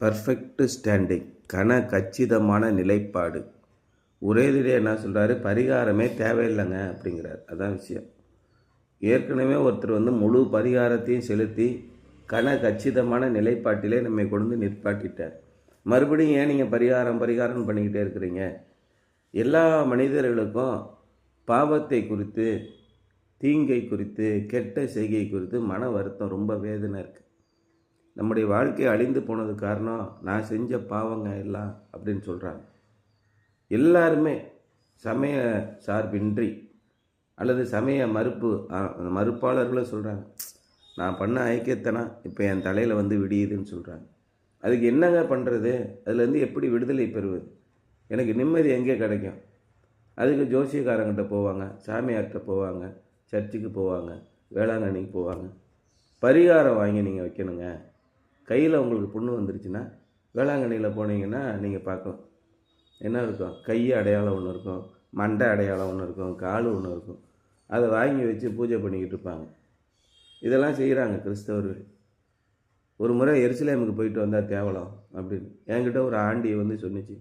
Perfect standing, கச்சிதமான நிலைப்பாடு. ஒரேதிலே என்ன சொல்கிறாரு, பரிகாரமே தேவையில்லைங்க அப்படிங்கிறார். அதான் விஷயம். ஏற்கனவே ஒருத்தர் முழு பரிகாரத்தையும் செலுத்தி கச்சிதமான நிலைப்பாட்டிலே நம்மை கொண்டு நிற்பாட்டிட்டார். மறுபடியும் ஏன் நீங்கள் பரிகாரம் பண்ணிக்கிட்டே இருக்கிறீங்க? எல்லா மனிதர்களுக்கும் பாவத்தை குறித்து, தீங்கை குறித்து, கெட்ட செய்கை குறித்து மன வருத்தம், ரொம்ப வேதனை இருக்குது. நம்முடைய வாழ்க்கை அழிந்து போனது காரணம் நான் செஞ்ச பாவங்க எல்லாம் அப்படின்னு சொல்கிறாங்க. எல்லாருமே சமய சார்பின்றி அல்லது சமய மறுப்பாளர்களும் சொல்கிறாங்க, நான் பண்ண ஐக்கியத்தனா இப்போ என் தலையில் விடியுதுன்னு சொல்கிறாங்க. அதுக்கு என்னங்க பண்ணுறது? அதுலேருந்து எப்படி விடுதலை பெறுவது? எனக்கு நிம்மதி எங்கே கிடைக்கும்? அதுக்கு ஜோசியக்காரங்கிட்ட போவாங்க, சாமியார்கிட்ட போவாங்க, சர்ச்சுக்கு போவாங்க, வேளாங்கண்ணிக்கு போவாங்க. பரிகாரம் வாங்கி நீங்கள் வைக்கணுங்க. கையில் உங்களுக்கு புண்ணு வந்துருச்சுன்னா வேளாங்கண்ணியில் போனீங்கன்னா நீங்கள் பார்க்கலாம், என்ன இருக்கும்? கை அடையாளம் ஒன்று இருக்கும், மண்டை அடையாளம் ஒன்று இருக்கும், கால் ஒன்று இருக்கும். அதை வாங்கி வச்சு பூஜை பண்ணிக்கிட்டு இருப்பாங்க. இதெல்லாம் செய்கிறாங்க கிறிஸ்தவர்கள். ஒரு முறை எருசலேமுக்கு போயிட்டு வந்தால் தேவலாம் அப்படின்னு என்கிட்ட ஒரு ஆண்டியை சொன்னிச்சு,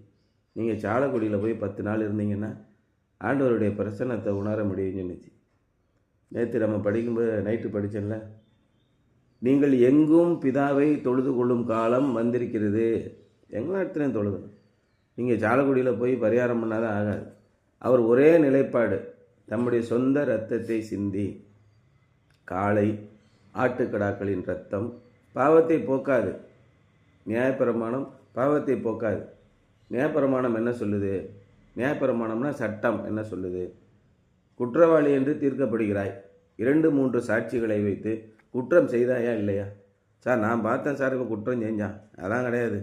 நீங்கள் சாலக்குடியில் போய் 10 நாள் இருந்தீங்கன்னா ஆண்டவருடைய பிரசன்னத்தை உணர முடியும்னு சொன்னிச்சு. நேற்று நம்ம படிக்கும்போது நைட்டு படித்தேன்ல, நீங்கள் எங்கும் பிதாவை தொழுது கொள்ளும் காலம் வந்திருக்கிறது. எங்கெல்லாம் இடத்துலையும் தொழுகணும். நீங்கள் சாலக்குடியில் போய் பரிகாரம் பண்ணாதான் ஆகாது. அவர் ஒரே நிலைப்பாடு, தம்முடைய சொந்த இரத்தத்தை சிந்தி, காளை ஆட்டுக்கடாக்களின் இரத்தம் பாவத்தை போக்காது. நியாயப்பிரமாணம் பாவத்தை போக்காது. நியாயப்பிரமாணம் என்ன சொல்லுது? நியாயப்பிரமாணம்னா சட்டம் என்ன சொல்லுது? குற்றவாளி என்று தீர்க்கப்படுகிறாய், 2-3 சாட்சிகளை வைத்து குற்றம் செய்தாயா இல்லையா? சார் நான் பார்த்தேன் சார், இப்போ குற்றம் செஞ்சான், அதான் கிடையாது,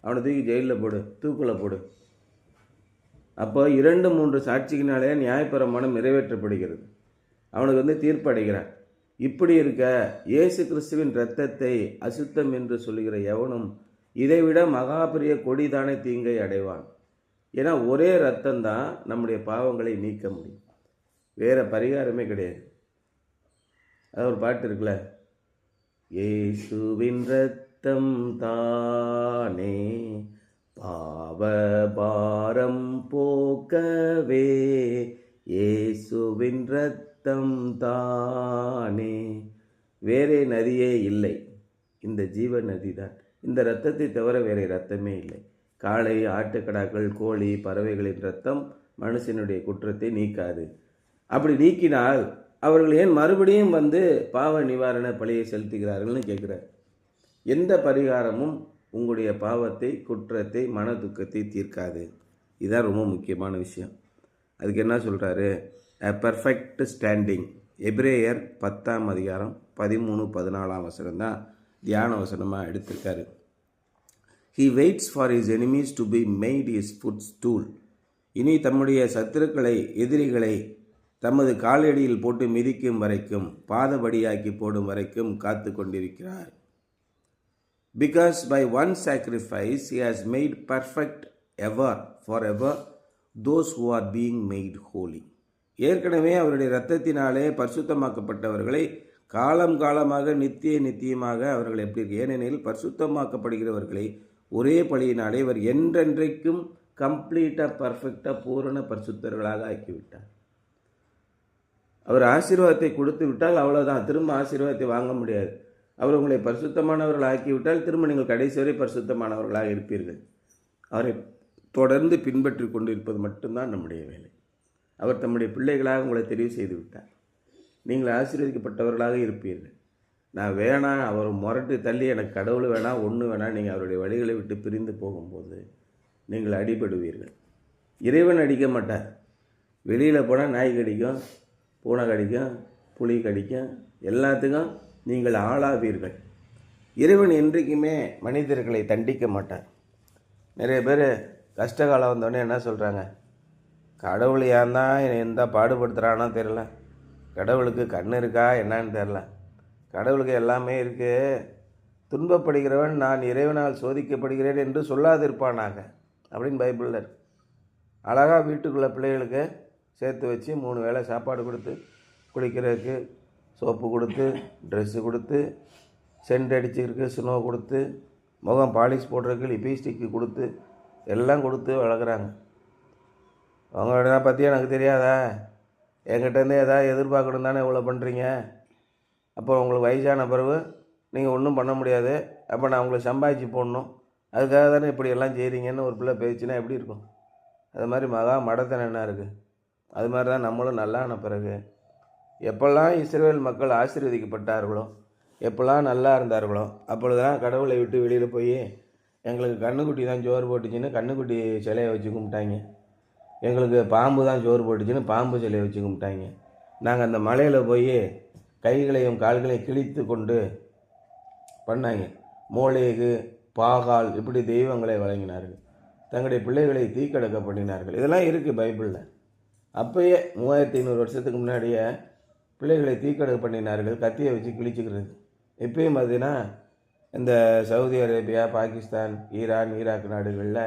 அவனை தூக்கி ஜெயிலில் போடு, தூக்கில் போடு. அப்போ 2-3 சாட்சிக்கினாலே நியாயப்பிரமாணம் நிறைவேற்றப்படுகிறது. அவனுக்கு தீர்ப்படைகிறான். இப்படி இருக்க இயேசு கிறிஸ்துவின் இரத்தத்தை அசுத்தம் என்று சொல்லுகிற எவனும் இதைவிட மகாபெரிய கொடிதானே தீங்கை அடைவான். ஏன்னா ஒரே இரத்தம்தான் நம்முடைய பாவங்களை நீக்க முடியும், வேற பரிகாரமே கிடையாது. அது ஒரு பாட்டு இருக்குல்ல, இயேசுவின் இரத்தம் தானே பாவ பாரம் போக்கவே, இயேசுவின் இரத்தம் தானே. வேறே நதியே இல்லை, இந்த ஜீவ நதி தான். இந்த இரத்தத்தை தவிர வேற இரத்தமே இல்லை. காளை ஆட்டுக்கடாக்கள் கோழி பறவைகளின் இரத்தம் மனுஷனுடைய குற்றத்தை நீக்காது. அப்படி நீக்கினால் அவர்கள் ஏன் மறுபடியும் பாவ நிவாரண பழியை செலுத்துகிறார்கள்னு கேட்குறார். எந்த பரிகாரமும் உங்களுடைய பாவத்தை, குற்றத்தை, மன துக்கத்தை தீர்க்காது. இதுதான் ரொம்ப முக்கியமான விஷயம். அதுக்கு என்ன சொல்கிறாரு? a perfect standing. எபிரேயர் 10ஆம் அதிகாரம் 13-14 வசனம் தான் தியான வசனமாக எடுத்திருக்காரு. he waits for his enemies to be made his footstool. இனி தம்முடைய சத்துருக்களை, எதிரிகளை தமது காலடியில் போட்டு மிதிக்கும் வரைக்கும், பாதபடியாக்கி போடும் வரைக்கும் காத்து கொண்டிருக்கிறார். Because by one sacrifice he has made perfect forever those who are being made holy. ஏற்கனவே அவருடைய இரத்தத்தினாலே பரிசுத்தமாக்கப்பட்டவர்களை காலம் காலமாக நித்தியமாக அவர்கள் எப்படி இருக்கு? ஏனெனில் பரிசுத்தமாக்கப்படுகிறவர்களை ஒரே பழியினாலே இவர் என்றென்றைக்கும் கம்ப்ளீட்டாக பர்ஃபெக்டாக பூரண பரிசுத்தர்களாக ஆக்கிவிட்டார். அவர் ஆசீர்வாதத்தை கொடுத்து விட்டால் அவ்வளோதான், திரும்ப ஆசீர்வாதத்தை வாங்க முடியாது. அவர் உங்களை பரிசுத்தமானவர்கள் ஆக்கிவிட்டால் திரும்ப நீங்கள் கடைசி வரை பரிசுத்தமானவர்களாக இருப்பீர்கள். அவரை தொடர்ந்து பின்பற்றி கொண்டு இருப்பது மட்டும்தான் நம்முடைய வேலை. அவர் தம்முடைய பிள்ளைகளாக உங்களை தெரிவு செய்து விட்டார். நீங்கள் ஆசீர்வதிக்கப்பட்டவர்களாக இருப்பீர்கள். நான் வேணாம், அவர் முரட்டு தள்ளி எனக்கு கடவுள் வேணாம், ஒன்று வேணாம், நீங்கள் அவருடைய வழிகளை விட்டு பிரிந்து போகும்போது நீங்கள் அடிபடுவீர்கள். இறைவன் அடிக்க மாட்டார். வெளியில் போனால் நாய் கடிக்கும், பூனை கடிக்கும், புலி கடிக்கும், எல்லாத்துக்கும் நீங்கள் ஆளாவீர்கள். இறைவன் என்றைக்குமே மனிதர்களை தண்டிக்க மாட்டார். நிறைய பேர் கஷ்டகாலம் வந்தோடனே என்ன சொல்கிறாங்க? கடவுள் ஏன் தான் எந்த பாடுபடுத்துகிறானோ தெரில, கடவுளுக்கு கண் இருக்கா என்னான்னு தெரில, கடவுளுக்கு எல்லாமே இருக்குது, துன்பப்படுகிறவன் நான் இறைவனால் சோதிக்கப்படுகிறேன் என்று சொல்லாதிருப்பானாக அப்படின்னு பைபிளில் இருக்கு. அழகாக வீட்டுக்குள்ளே பிள்ளைகளுக்கு சேர்த்து வச்சு 3 வேளை சாப்பாடு கொடுத்து, குளிக்கிறதுக்கு சோப்பு கொடுத்து, ட்ரெஸ்ஸு கொடுத்து, சென்ட் அடிச்சுருக்கு ஸ்னோ கொடுத்து, முகம் பாலிஷ் போடுறதுக்கு லிப்ஸ்டிக்கு கொடுத்து எல்லாம் கொடுத்து வளர்க்குறாங்க. அவங்களோட பற்றி எனக்கு தெரியாதா? என்கிட்டேருந்து எதாவது எதிர்பார்க்கணும் தானே இவ்வளோ பண்ணுறீங்க. அப்போ உங்களுக்கு வயசான பிறகு நீங்கள் ஒன்றும் பண்ண முடியாது. அப்போ நான் உங்களுக்கு சம்பாதிச்சு போடணும், அதுக்காக தானே இப்படி எல்லாம் செய்கிறீங்கன்னு ஒரு பிள்ளை பேச்சுன்னா எப்படி இருக்கும்? அது மாதிரி மகா மடத்தனம் என்ன இருக்குது? அது மாதிரி தான் நம்மளும் நல்லான பிறகு எப்பெல்லாம் இஸ்ரவேல் மக்கள் ஆசீர்வதிக்கப்பட்டார்களோ, எப்பெல்லாம் நல்லா இருந்தார்களோ, அப்பொழுது தான் கடவுளை விட்டு வெளியில் போய் எங்களுக்கு கண்ணுக்குட்டி தான் சோறு போட்டுச்சுன்னு கண்ணுக்குட்டி சிலையை வச்சு கும்பிட்டாங்க. எங்களுக்கு பாம்பு தான் சோறு போட்டுச்சுன்னு பாம்பு சிலையை வச்சு கும்பிட்டாங்க. நாங்கள் அந்த மலையில் போய் கைகளையும் கால்களையும் கிழித்து கொண்டு பண்ணாங்க. மோளேகு, பாகால் இப்படி தெய்வங்களை வழங்கினார்கள். தங்களுடைய பிள்ளைகளை தீக்கடக்க பண்ணினார்கள். இதெல்லாம் இருக்குது பைபிளில். அப்போயே 3500 வருஷத்துக்கு முன்னாடியே பிள்ளைகளை தீக்கடக்க பண்ணினார்கள், கத்தியை வச்சு கிழிச்சிக்கிறது. இப்போயும் பார்த்தீங்கன்னா இந்த Saudi Arabia, Pakistan, Iran, Iraq நாடுகளில்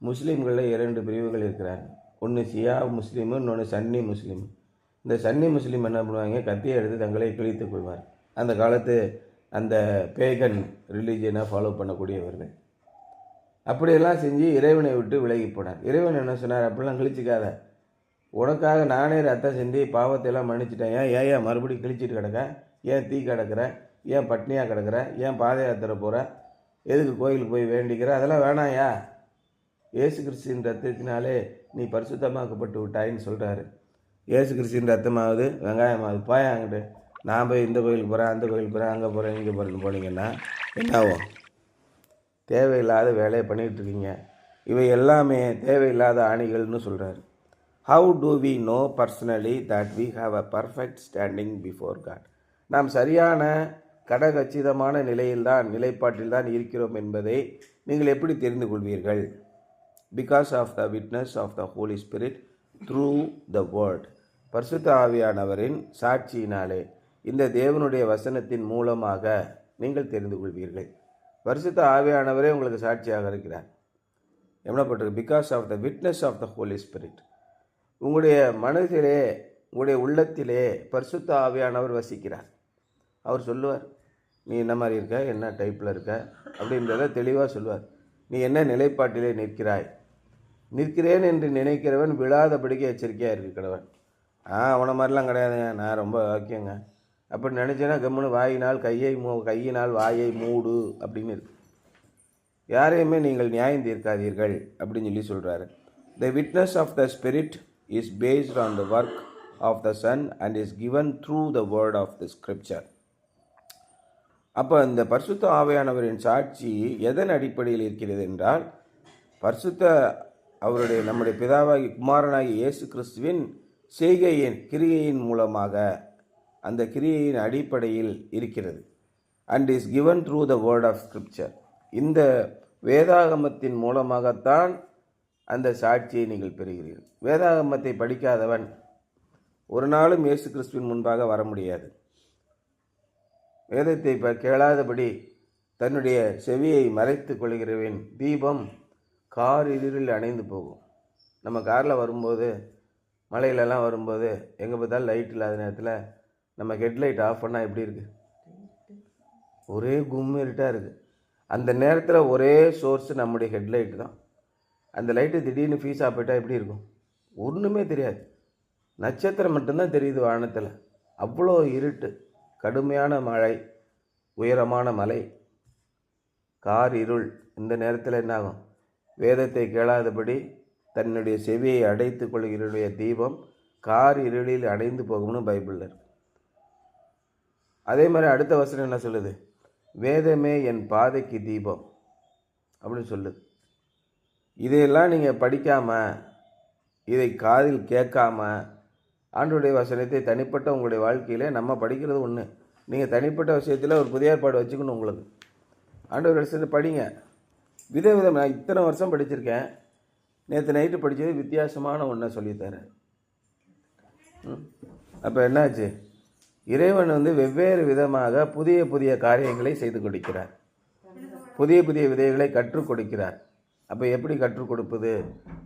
முஸ்லீம்களில் 2 பிரிவுகள் இருக்கிறாங்க. ஒன்று ஷியா முஸ்லீமு, இன்னொன்று சன்னி முஸ்லீம். இந்த சன்னி முஸ்லீம் என்ன பண்ணுவாங்க? கத்தியை எடுத்து தங்களை கிழித்து கொள்வார். அந்த காலத்து அந்த பேகன் ரிலீஜனை ஃபாலோ பண்ணக்கூடியவர்கள் அப்படியெல்லாம் செஞ்சு இறைவனை விட்டு விலகி போனார். இறைவன் என்ன சொன்னார்? அப்படிலாம் கிழிச்சிக்காத, உனக்காக நானே ரத்தம் செஞ்சு பாவத்தையெல்லாம் மன்னிச்சிட்டேன். ஏன் மறுபடியும் கிழிச்சிட்டு கிடக்க? ஏன் தீ கிடக்கிற? ஏன் பட்னியாக கிடக்கிற? ஏன் பாத யாத்திரை போகிற? எதுக்கு கோயிலுக்கு போய் வேண்டிக்கிற? அதெல்லாம் வேணாயா? இயேசு கிறிஸ்துவின் ரத்தத்தினாலே நீ பரிசுத்தமாக்கப்பட்டு விட்டாயின்னு சொல்கிறாரு. இயேசு கிறிஸ்துவின் ரத்தமாவது வெங்காயமாவது போய் அங்கிட்டு நான் போய் இந்த கோயிலுக்கு போகிறேன், அந்த கோயிலுக்கு போகிறேன், அங்கே போகிறேன், இங்கே போகிறேன்னு போனீங்கன்னா என்ன ஆகும்? தேவையில்லாத வேலையை பண்ணிகிட்டு இருக்கீங்க. இவை எல்லாமே தேவையில்லாத ஆணிகள்னு சொல்கிறாரு. How do we know personally that we have a perfect standing before God? நாம் சரியான கடகச்சிதமான நிலைப்பாட்டில்தான் இருக்கிறோம் என்பதை நீங்கள் எப்படி தெரிந்து கொள்வீர்கள்? Because of the witness of the Holi Spirit through the word. பரிசுத்த ஆவியானவரின் சாட்சியினாலே, இந்த தேவனுடைய வசனத்தின் மூலமாக நீங்கள் தெரிந்து கொள்வீர்கள். பரிசுத்த ஆவியானவரே உங்களுக்கு சாட்சியாக இருக்கிறார். என்னப்பட்டிருக்கு? Because of the witness of the Holi spirit. உங்களுடைய மனதிலே, உங்களுடைய உள்ளத்திலே பரிசுத்த ஆவியானவர் வசிக்கிறார். அவர் சொல்லுவார், நீ என்ன மாதிரி இருக்க, என்ன டைப்பில் இருக்க அப்படின்றத தெளிவாக சொல்லுவார். நீ என்ன நிலைப்பாட்டிலே நிற்கிறேன் என்று நினைக்கிறவன் விழாதபடிக்கு எச்சரிக்கையாக இருக்கு கடவன். அவனை மாதிரிலாம் கிடையாதுங்க, நான் ரொம்ப வாக்கியங்க அப்படி நினச்சேன்னா கம்முன்னு கையினால் வாயை மூடு அப்படின்னு இருக்கு. யாரையுமே நீங்கள் நியாயம் தீர்க்காதீர்கள் அப்படின்னு சொல்கிறாரு. The witness of the Spirit is based on the work of the Son and is given through the word of the scripture. அப்போ இந்த பரிசுத்த ஆவியானவரின் சாட்சி எதன் அடிப்படையில் இருக்கிறது என்றால், அவருடைய நம்முடைய பிதாவாகி குமாரனாகி இயேசு கிறிஸ்துவின் கிரியையின் மூலமாக, அந்த கிரியையின் அடிப்படையில் இருக்கிறது. And is given through the word of scripture. இந்த வேதாகமத்தின் மூலமாகத்தான் அந்த சாட்சியை நீங்கள் பெறுகிறீர்கள். வேதாகமத்தை படிக்காதவன் ஒரு நாளும் இயேசு கிறிஸ்துவின் முன்பாக வர முடியாது. வேதத்தை கேளாதபடி தன்னுடைய செவியை மறைத்து கொள்கிறவன் தீபம் காரிருளில் அணைந்து போகும். நம்ம காரில் வரும்போது, மலையிலலாம் வரும்போது எங்கே பார்த்தாலும் லைட் இல்லாத நேரத்தில் நம்ம ஹெட்லைட் ஆஃப் பண்ணால் எப்படி இருக்குது? ஒரே இருட்டாக இருக்குது. அந்த நேரத்தில் ஒரே சோர்ஸ் நம்முடைய ஹெட்லைட் தான். அந்த லைட்டு திடீர்னு ஃபீஸாக போயிட்டால் எப்படி இருக்கும்? ஒன்றுமே தெரியாது. நட்சத்திரம் மட்டும்தான் தெரியுது வானத்தில். அவ்வளோ இருட்டு, கடுமையான மழை, உயரமான மலை, கார் இருள். இந்த நேரத்தில் என்னாகும்? வேதத்தை கேளாதபடி தன்னுடைய செவியை அடைத்து கொள்கிறடைய தீபம் கார் இருளில் அடைந்து போகும்னு பைபிளில் இருக்கு. அதே மாதிரி அடுத்த வசனம் என்ன சொல்லுது? வேதமே என் பாதைக்கு தீபம் அப்படின்னு சொல்லுது. இதையெல்லாம் நீங்கள் படிக்காமல், இதை காதில் கேட்காம, ஆண்டவருடைய வசனத்தை தனிப்பட்ட உங்களுடைய வாழ்க்கையில் நம்ம படிக்கிறது ஒன்று. நீங்கள் தனிப்பட்ட விஷயத்தில் ஒரு புதிய ஏற்பாடு வச்சுக்கணும். உங்களுக்கு ஆண்டவர் வசனத்தை படிங்க. விதவிதம். நான் இத்தனை வருஷம் படிச்சிருக்கேன். நேற்று நைட்டு படித்தது வித்தியாசமான ஒன்றை சொல்லித்தரேன். அப்போ என்னாச்சு? இறைவன் வெவ்வேறு விதமாக புதிய புதிய காரியங்களை செய்து கொடுக்கிறார். புதிய புதிய விதைகளை கற்றுக் கொடுக்கிறார். அப்போ எப்படி கற்றுக் கொடுப்பது?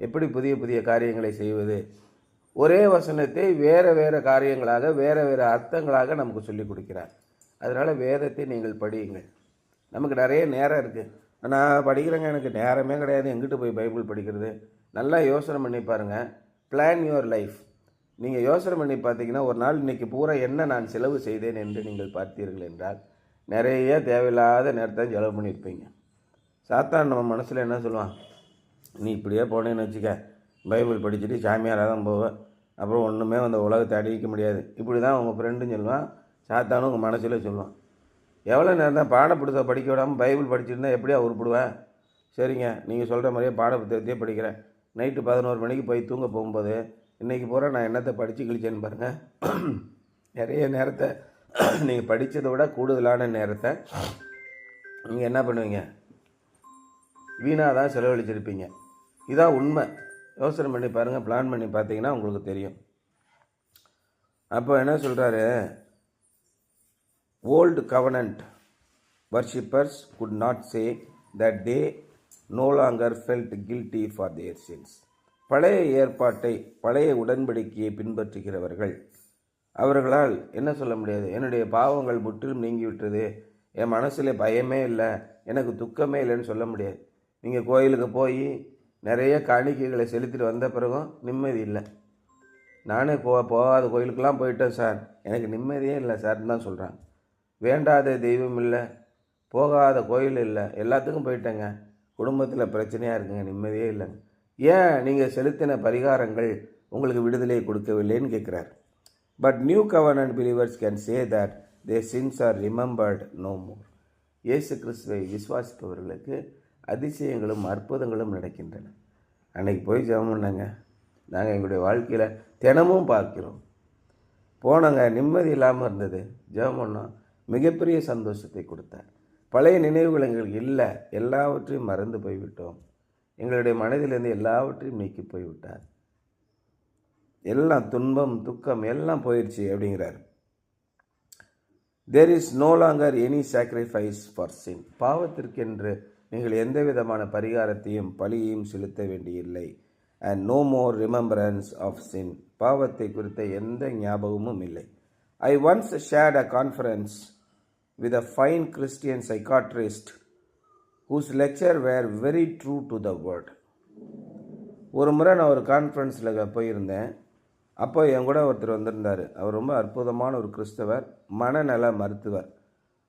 எப்படி புதிய புதிய காரியங்களை செய்வது? ஒரே வசனத்தை வேறு வேறு காரியங்களாக, வேறு வேறு அர்த்தங்களாக நமக்கு சொல்லிக் கொடுக்கிறார். அதனால் வேதத்தை நீங்கள் படியுங்கள். நமக்கு நிறைய நேரம் இருக்குது. நான் படிக்கிறேங்க, எனக்கு நேரமே கிடையாது, எங்கிட்டு போய் பைபிள் படிக்கிறது. நல்லா யோசனை பண்ணி பாருங்கள். Plan your life. நீங்கள் யோசனை பண்ணி பார்த்தீங்கன்னா, ஒரு நாள் இன்றைக்கி பூரா என்ன நான் செலவு செய்தேன் என்று நீங்கள் பார்த்தீர்கள் என்றால் நிறைய தேவையில்லாத நேரத்தை செலவு பண்ணியிருப்பீங்க. சாத்தான் நம்ம மனசில் என்ன சொல்லுவான், நீ இப்படியே போனேன்னு வச்சுக்க, பைபிள் படிச்சுட்டு சாமியாராக தான் போவேன், அப்புறம் ஒன்றுமே அந்த உலகத்தை அடிக்க முடியாது, இப்படி தான் உங்கள் ஃப்ரெண்டுன்னு சொல்லுவான். சாத்தானும் உங்கள் மனசில் சொல்லுவான். எவ்வளோ நேரம் தான் பாடப்புத்தகத்தை படிக்க விடாமல் பைபிள் படிச்சுருந்தா எப்படியா உருப்பிடுவேன்? சரிங்க, நீங்கள் சொல்கிற மாதிரியே பாடப்புத்தகத்தையே படிக்கிறேன். நைட்டு 11 மணிக்கு போய் தூங்க போகும்போது இன்றைக்கி பூரா நான் என்னத்தை படித்து கிழிச்சேன்னு பாருங்கள். நிறைய நேரத்தை நீங்கள் படித்ததை விட கூடுதலான நேரத்தை நீங்கள் என்ன பண்ணுவீங்க, வீணாக தான் செலவழிச்சிருப்பீங்க. இதான் உண்மை. யோசனை பண்ணி பாருங்கள், பிளான் பண்ணி பார்த்தீங்கன்னா உங்களுக்கு தெரியும். அப்போ என்ன சொல்கிறாரு, old covenant worshippers could not say that they no longer felt guilty for their sins. பழைய ஏற்பாட்டை, பழைய உடன்படிக்கையை பின்பற்றுகிறவர்கள் அவர்களால் என்ன சொல்ல முடியாது, என்னுடைய பாவங்கள் முற்றிலும் நீங்கிவிட்டது, என் மனசில் பயமே இல்லை, எனக்கு துக்கமே இல்லைன்னு சொல்ல முடியாது. நீங்கள் கோயிலுக்கு போய் நிறைய காணிக்கைகளை செலுத்திட்டு வந்த பிறகும் நிம்மதி இல்லை. நானே போகாத கோயிலுக்கெல்லாம் போயிட்டேன் சார், எனக்கு நிம்மதியே இல்லை சார்ன்னு தான் சொல்கிறாங்க. வேண்டாத தெய்வம் இல்லை, போகாத கோயில் இல்லை, எல்லாத்துக்கும் போயிட்டேங்க, குடும்பத்தில் பிரச்சனையாக இருக்குங்க, நிம்மதியே இல்லைங்க. ஏன் நீங்கள் செலுத்தின பரிகாரங்கள் உங்களுக்கு விடுதலை கொடுக்கவில்லைன்னு கேட்குறார். But new கவர்னன்ட் believers can say that their sins are remembered no more. இயேசு கிறிஸ்துவை விசுவாசிப்பவர்களுக்கு அதிசயங்களும் அற்புதங்களும் நடக்கின்றன. அன்றைக்கி போய் ஜெபம் பண்ணாங்க, நாங்கள் எங்களுடைய வாழ்க்கையில் தினமும் பார்க்கிறோம். போனாங்க, நிம்மதி இல்லாமல் இருந்தது, ஜெபம் பண்ணோம், மிகப்பெரிய சந்தோஷத்தை கொடுத்தார். பழைய நினைவுகள் எங்களுக்கு இல்லை, எல்லாவற்றையும் மறந்து போய்விட்டோம், எங்களுடைய மனதிலிருந்து எல்லாவற்றையும் நீக்கி போய்விட்டார், எல்லாம் துன்பம் துக்கம் எல்லாம் போயிடுச்சு அப்படிங்கிறார். There is no longer any sacrifice for sin. பாவத்திற்கென்று நீங்கள் எந்த விதமான பரிகாரத்தையும் பலியையும் செலுத்த வேண்டியில்லை. And no more remembrance of sin. பாவத்தை குறித்த எந்த ஞாபகமும் இல்லை. I once shared a conference with a fine Christian psychiatrist whose lecture were very true to the word. ஒரு முறை நான் ஒரு கான்ஃபரன்ஸில் போயிருந்தேன். அப்போ என் கூட ஒருத்தர் வந்திருந்தார். அவர் ரொம்ப அற்புதமான ஒரு கிறிஸ்தவர், மனநல மருத்துவர்.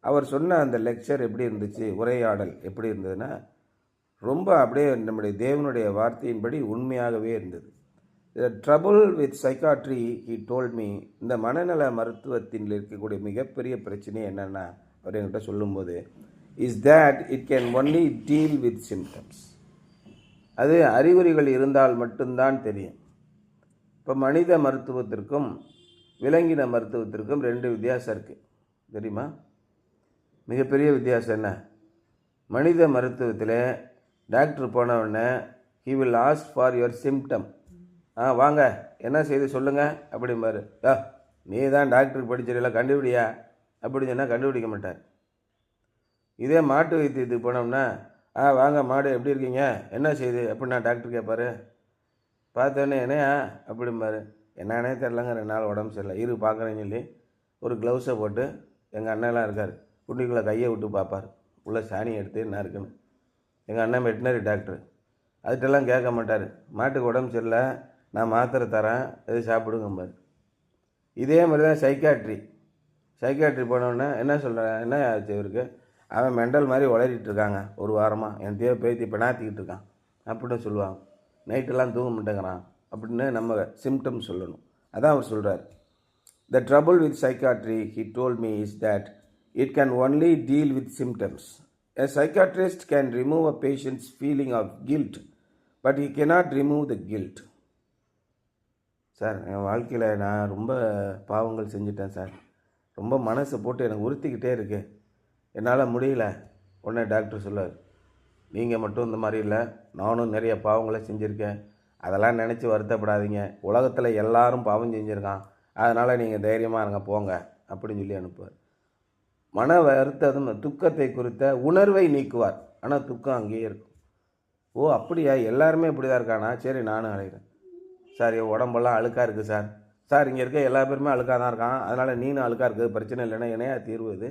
அவர் சொன்ன அந்த லெக்சர் எப்படி இருந்துச்சு, உரையாடல் எப்படி இருந்ததுன்னா, ரொம்ப அப்படியே நம்முடைய தேவனுடைய வார்த்தையின்படி உண்மையாகவே இருந்தது. Trouble with psychiatry he told me. இந்த மனநல மருத்துவத்தில் இருக்கக்கூடிய மிகப்பெரிய பிரச்சனை என்னென்னா, அவர் என்கிட்ட சொல்லும்போது, is that it can only deal with symptoms. அது அறிகுறிகள் இருந்தால் மட்டும்தான் தெரியும். இப்போ மனித மருத்துவத்திற்கும் விலங்கின மருத்துவத்திற்கும் 2 வித்தியாசம் இருக்குது, தெரியுமா? மிகப்பெரிய வித்தியாசம் என்ன? மனித மருத்துவத்தில் டாக்டர் போனவுடனே he will ask for your symptom. வாங்க, என்ன செய்து சொல்லுங்கள் அப்படிம்பாரு. நீ தான் டாக்டருக்கு படிச்சிடல, கண்டுபிடியா அப்படின்னு சொன்னால் கண்டுபிடிக்க மாட்டார். இதே மாட்டு வைத்தியத்துக்கு போனோம்னா, வாங்க மாடு எப்படி இருக்கீங்க, என்ன செய்யுது அப்படின்னா டாக்டர் கேட்பார். பார்த்தோன்னே என்னையா அப்படிம்பாரு. என்னன்னே தெரிலங்க, 2 நாள் உடம்பு சரியில்லை, இரு பார்க்குறேன்னு சொல்லி ஒரு க்ளவுஸை போட்டு, எங்கள் அண்ணெல்லாம் இருக்கார், குண்டிக்குள்ளே கையை விட்டு பார்ப்பார், உள்ளே சாணி எடுத்து என்ன இருக்குன்னு. எங்கள் அண்ணன் வெட்டினரி டாக்டர், அதுகிட்டெல்லாம் கேட்க மாட்டார். மாட்டுக்கு உடம்பு சரியில்லை, நான் மாத்திரை தரேன், எது சாப்பிடுங்கம்பார். இதே மாதிரி தான் சைக்காட்ரி போனோடனே என்ன சொல்கிறேன், என்ன ஆச்சு இவருக்கு, அவன் மெண்டல் மாதிரி உளறிட்டு இருக்காங்க, ஒரு வாரமாக என் பேத்தி பெணாத்திக்கிட்டு இருக்கான் அப்படின்னு சொல்லுவாங்க. நைட்டெல்லாம் தூங்க மாட்டேங்கிறான் அப்படின்னு நம்ம சிம்டம்ஸ் சொல்லணும். அதான் அவர் சொல்கிறார். த trouble with psychiatry he told me is that it can only deal with symptoms. A psychiatrist can remove a patient's feeling of guilt, but he cannot remove the guilt. Sir, என் வாழ்க்கையில் நான் ரொம்ப பாவங்கள் செஞ்சிட்டேன் sir, ரொம்ப மனசை போட்டு எனக்கு உறுத்திக்கிட்டே இருக்கு, என்னால் முடியல. உடனே டாக்டர் சொல்லுவார், நீங்கள் மட்டும் இந்த மாதிரி இல்லை, நானும் நிறைய பாவங்களை செஞ்சுருக்கேன், அதெல்லாம் நினச்சி வருத்தப்படாதீங்க, உலகத்தில் எல்லாரும் பாவம் செஞ்சுருக்கான், அதனால் நீங்கள் தைரியமாக இருங்க போங்க அப்படின்னு சொல்லி அனுப்புவார். மன வருத்தம் துக்கத்தை குறித்த உணர்வை நீக்குவார், ஆனால் துக்கம் அங்கேயே இருக்கும். ஓ அப்படியா, எல்லாருமே இப்படி தான் இருக்கானா, சரி நானும் அழைகிறேன். சார் என் உடம்பெல்லாம் அழுக்காக இருக்குது சார். சார் இங்கே இருக்க எல்லா பேருமே அழுக்காக தான் இருக்கான், அதனால் நீனும் அழுக்காக இருக்குது, பிரச்சனை இல்லைன்னா என்னையா தீர்வு இது?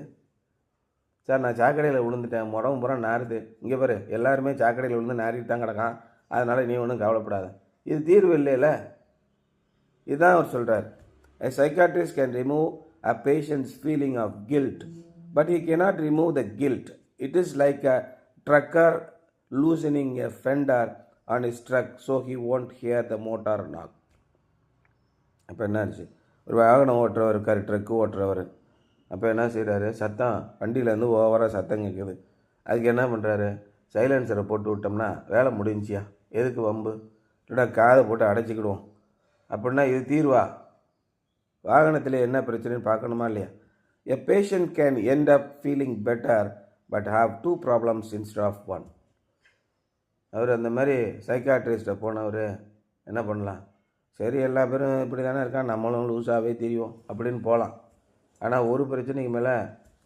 சார் நான் சாக்கடையில் விழுந்துட்டேன், உடம்பு பூரா நாறுது, இங்கே பாரு எல்லாருமே சாக்கடையில் விழுந்து நாறிட்டு தான் கிடக்கான், அதனால் நீ ஒன்றும் கவலைப்படாத. இது தீர்வு இல்லைல்ல. இதுதான் அவர் சொல்கிறார். A psychiatrist can remove a patient's feeling of guilt, but he cannot remove the guilt. It is like a trucker loosening a fender on his truck so he won't hear the motor knock. அப்போ என்ன ஆச்சு, ஒரு வாகனம் ஓட்டுறவர் இருக்கார், truck ஓட்டுறவர். அப்போ என்ன செய்கிறாரு, சத்தம் வண்டியிலேருந்து ஓவராக சத்தம் கேட்குது. அதுக்கு என்ன பண்ணுறாரு, சைலன்சரை போட்டு விட்டோம்னா வேலை முடிஞ்சியா, எதுக்கு வம்பு, இல்லைடா காதை போட்டு அடைச்சிக்கிடுவோம் அப்படின்னா இது தீர்வா? வாகனத்தில் என்ன பிரச்சனைன்னு பார்க்கணுமா இல்லையா? எ patient can end up feeling better but have 2 problems instead of 1. அவர் அந்த மாதிரி சைக்காட்ரிஸ்ட்டை போனவர் என்ன பண்ணலாம், சரி எல்லா பேரும் இப்படி தானே இருக்கான், நம்மளும் லூஸாகவே தெரியும் அப்படின்னு போகலாம். ஆனால் ஒரு பிரச்சனைக்கு மேலே,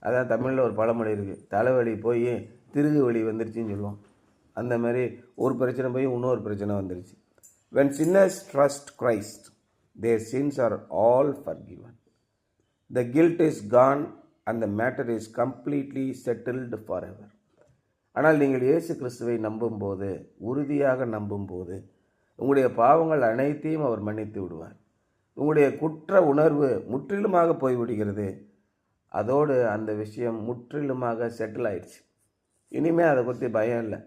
அதான் தமிழில் ஒரு பழமொழி இருக்குது, தலைவலி போய் திருகு வலி வந்துருச்சுன்னு சொல்லுவோம். அந்த மாதிரி ஒரு பிரச்சனை போய் இன்னொரு பிரச்சனை வந்துருச்சு. When sinners trust Christ, their sins are all forgiven. The guilt is gone and the matter is completely settled forever. ஆனால் நீங்கள் இயேசு கிறிஸ்துவை நம்பும்போது, உறுதியாக நம்பும்போது, உங்களுடைய பாவங்கள் அனைத்தையும் அவர் மன்னித்து விடுவார். உங்களுடைய குற்ற உணர்வு முற்றிலுமாக போய்விடுகிறது. அதோடு அந்த விஷயம் முற்றிலுமாக செட்டில் ஆயிடுச்சு. இனிமேல் அதை பற்றி பயம் இல்லை.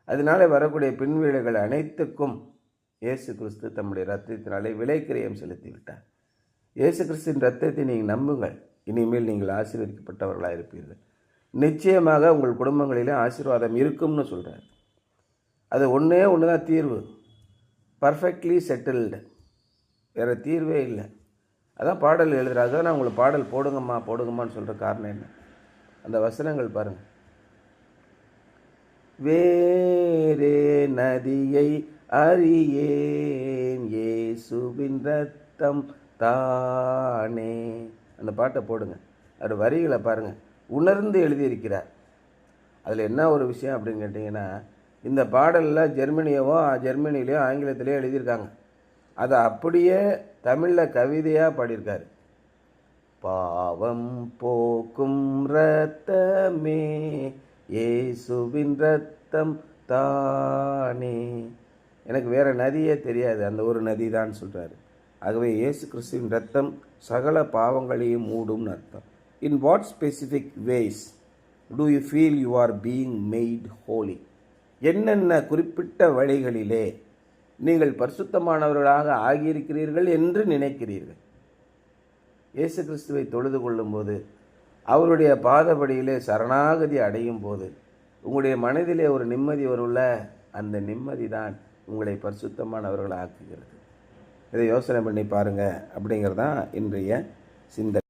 அதனால வரக்கூடிய பின்விளைவுகள் அனைத்துக்கும் இயேசு கிறிஸ்து தம்முடைய இரத்தத்தினாலே விலைக்கிரயம் செலுத்தி விட்டார். இயேசு கிறிஸ்துவின் இரத்தத்தை நீங்கள் நம்புங்கள், இனிமேல் நீங்கள் ஆசீர்வதிக்கப்பட்டவர்களாக இருப்பீர்கள். நிச்சயமாக உங்கள் குடும்பங்களிலே ஆசீர்வாதம் இருக்கும்னு சொல்கிறார். அது ஒன்று தான் தீர்வு, பர்ஃபெக்ட்லி செட்டில்டு, வேறு தீர்வே இல்லை. அதான் பாடல் எழுதுகிறாங்க. நான் உங்களுக்கு பாடல் போடுங்கம்மான்னு சொல்கிற காரணம் என்ன, அந்த வசனங்கள் பாருங்கள். வேறே நதியை அறியேன், இயேசுவின் ரத்தம் தானே, அந்த பாட்டை போடுங்க. அது வரிகளை பாருங்கள், உணர்ந்து எழுதியிருக்கிறார். அதில் என்ன ஒரு விஷயம் அப்படின்னு கேட்டிங்கன்னா, இந்த பாடலில் ஜெர்மனிலேயோ ஆங்கிலத்திலேயோ எழுதியிருக்காங்க. அதை அப்படியே தமிழில் கவிதையாக பாடியிருக்காரு. பாவம் போக்கும் இரத்தமே, இயேசுவின் இரத்தம் தானே. எனக்கு வேறு நதியே தெரியாது, அந்த ஒரு நதி தான் சொல்கிறாரு. ஆகவே இயேசு கிறிஸ்துவின் இரத்தம் சகல பாவங்களையும் மூடும்னு அர்த்தம். In what specific ways do you feel you are being made holy? என்னென்ன குறிப்பிட்ட வழிகளிலே நீங்கள் பரிசுத்தமானவர்களாக ஆகியிருக்கிறீர்கள் என்று நினைக்கிறீர்கள்? இயேசு கிறிஸ்துவை தொழுது கொள்ளும்போது, அவருடைய பாதபடியிலே சரணாகதி அடையும் போது உங்களுடைய மனதிலே ஒரு நிம்மதி வரும்ல, அந்த நிம்மதி தான் உங்களை பரிசுத்தமானவர்கள் ஆக்குகிறது. இதை யோசனை பண்ணி பாருங்கள் அப்படிங்கிறது தான் இன்றைய சிந்தனை.